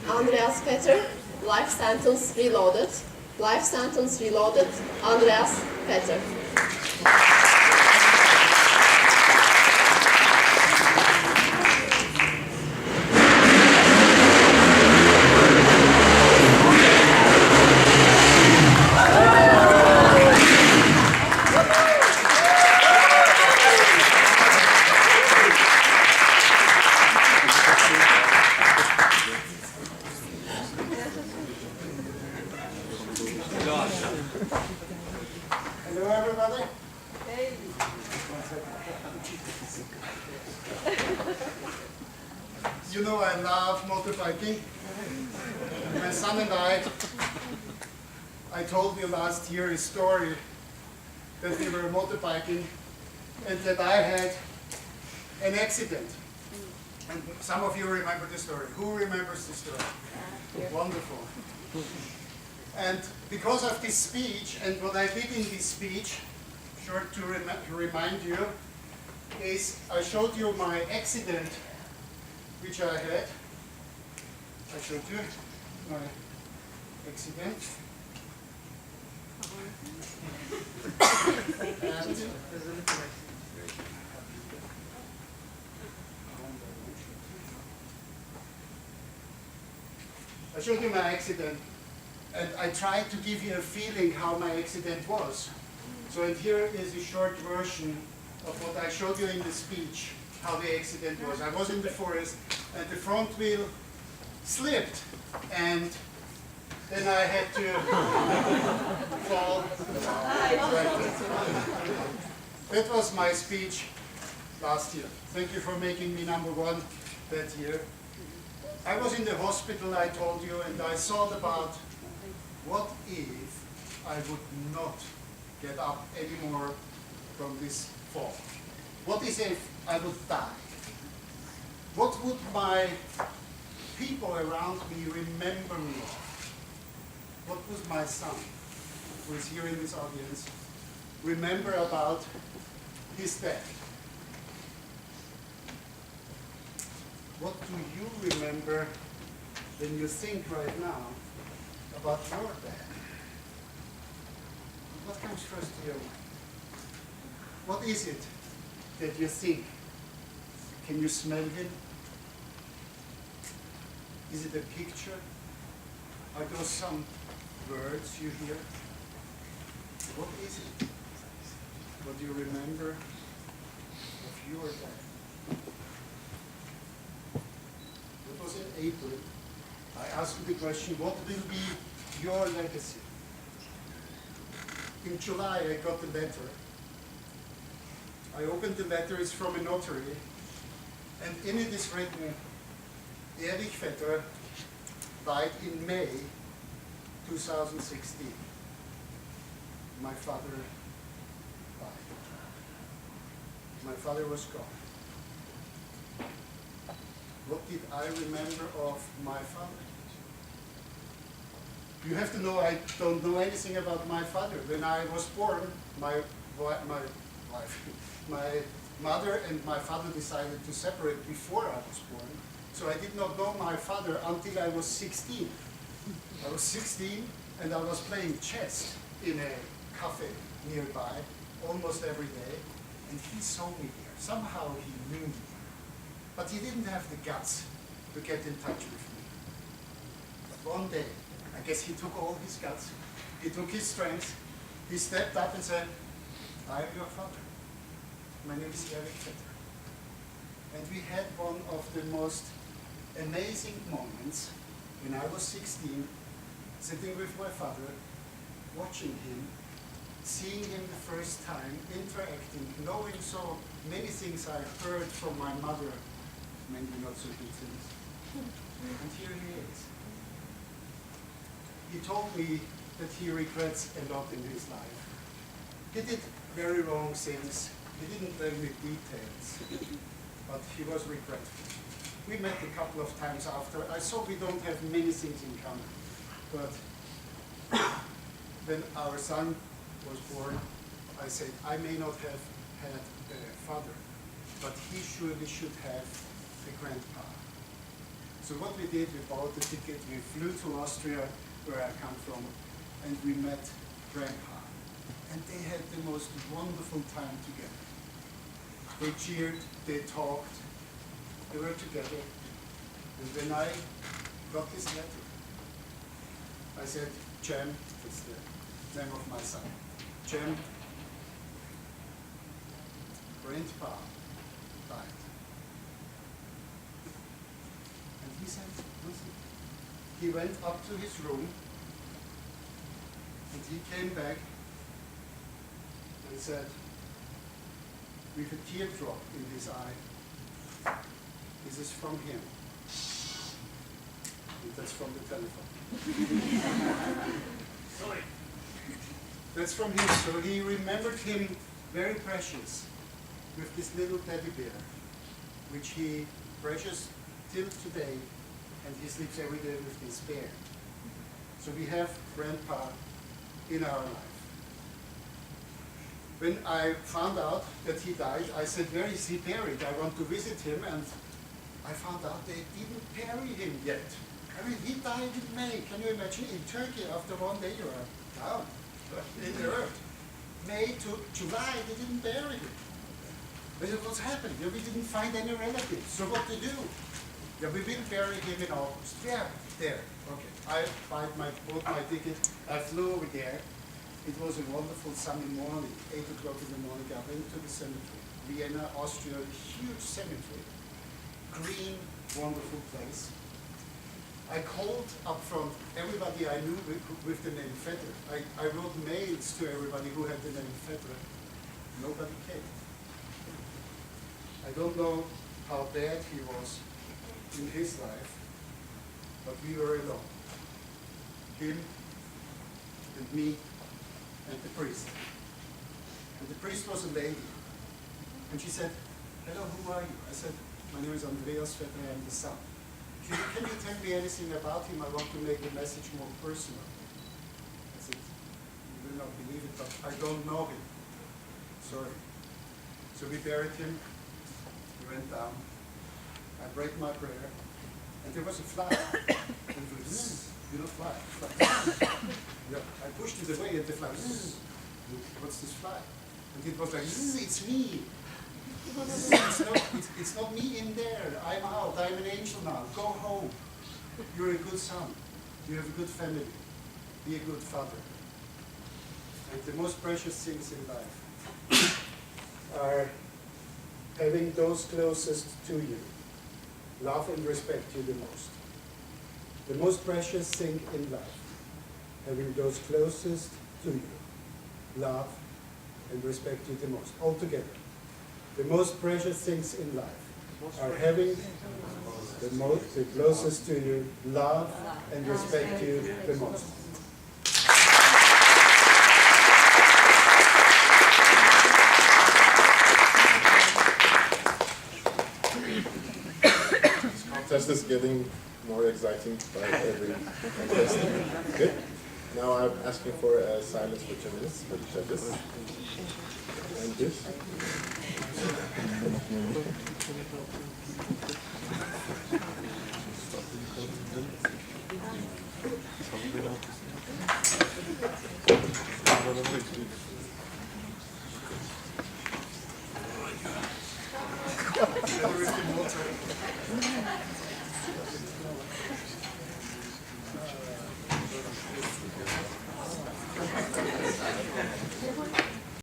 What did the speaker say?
Andreas Vetr, life sentence reloaded. Life sentence reloaded. Andreas Vetr. Hello, everybody. Hey. You know I love motorbiking. My son and I told you last year a story that we were motorbiking and that I had an accident. And some of you remember the story. Who remembers the story? Wonderful. And because of this speech and what I did in this speech, short to remind you, is I showed you my accident which I had. I showed you my accident. And I showed you my accident, and I tried to give you a feeling how my accident was. So and here is a short version of what I showed you in the speech, how the accident was. I was in the forest, and the front wheel slipped, and then I had to fall. That was my speech last year. Thank you for making me #1 that year. I was in the hospital, I told you, and I thought about what if I would not get up anymore from this fall? What is if I would die? What would my people around me remember me of? What would my son, who is here in this audience, remember about his death? What do you remember when you think right now about your dad? What comes first to your mind? What is it that you think? Can you smell him? Is it a picture? Are those some words you hear? What is it? What do you remember of your dad? It was in April. I asked you the question, what will be your legacy? In July, I got the letter. I opened the letter, it's from a notary, and in it is written, Erich Vetr died in May 2016. My father died. My father was gone. What did I remember of my father? You have to know I don't know anything about my father. When I was born, my mother and my father decided to separate before I was born. So I did not know my father until I was 16. I was 16 and I was playing chess in a cafe nearby almost every day. And he saw me there. Somehow he knew me. But he didn't have the guts to get in touch with me. But one day, I guess he took all his guts, he took his strength, he stepped up and said, I am your father. My name is Erich Vetr. And we had one of the most amazing moments when I was 16, sitting with my father, watching him, seeing him the first time, interacting, knowing so many things I heard from my mother, maybe not so good things. And here he is. He told me that he regrets a lot in his life. He did very wrong things. He didn't tell me details, but he was regretful. We met a couple of times after. I saw we don't have many things in common, but when our son was born, I said, I may not have had a father, but he surely should have a grandpa. So what we did, we bought the ticket, we flew to Austria, where I come from, and we met Grandpa. And they had the most wonderful time together. They cheered, they talked, they were together. And when I got this letter, I said, Jem, that's the name of my son, Jem, Grandpa died. And he said, listen. He went up to his room and he came back and said, with a teardrop in his eye, this is from him. And that's from the telephone. Sorry. That's from him. So he remembered him very precious with this little teddy bear, which he precious till today, and he sleeps every day with this bear. So we have Grandpa in our life. When I found out that he died, I said, where is he buried? I want to visit him, and I found out they didn't bury him yet. I mean, he died in May. Can you imagine? In Turkey, after 1 day, you are down in the earth. May to July, they didn't bury him. I said, what's happened? Yeah, we didn't find any relatives. So what to do? Yeah, we will bury him in August. Yeah, there. Okay. I bought my ticket. I flew over there. It was a wonderful sunny morning, 8 o'clock in the morning. I went to the cemetery. Vienna, Austria, huge cemetery. Green, wonderful place. I called up front everybody I knew with the name Vetr. I wrote mails to everybody who had the name Vetr. Nobody came. I don't know how bad he was in his life, but we were alone. Him and me and the priest. And the priest was a lady. And she said, hello, who are you? I said, my name is Andreas Vetr, I am the son. Can you tell me anything about him? I want to make the message more personal. I said, you will not believe it, but I don't know him. Sorry. So we buried him. We went down. I prayed my prayer. And there was a fly. And it was, zzz, you know, fly. Yeah, I pushed it away and the fly, zzz. What's this fly? And it was like, zzz, it's me. It's not me in there. I'm out. I'm an angel now. Go home. You're a good son. You have a good family. Be a good father. And the most precious things in life are having those closest to you love and respect you the most. The most precious thing in life, having those closest to you love and respect you the most. Altogether. The most precious things in life are having the closest to you love and respect you the most. This contest is getting more exciting by every contest. Good. Now I'm asking for a silence for 2 minutes for the judges. And this.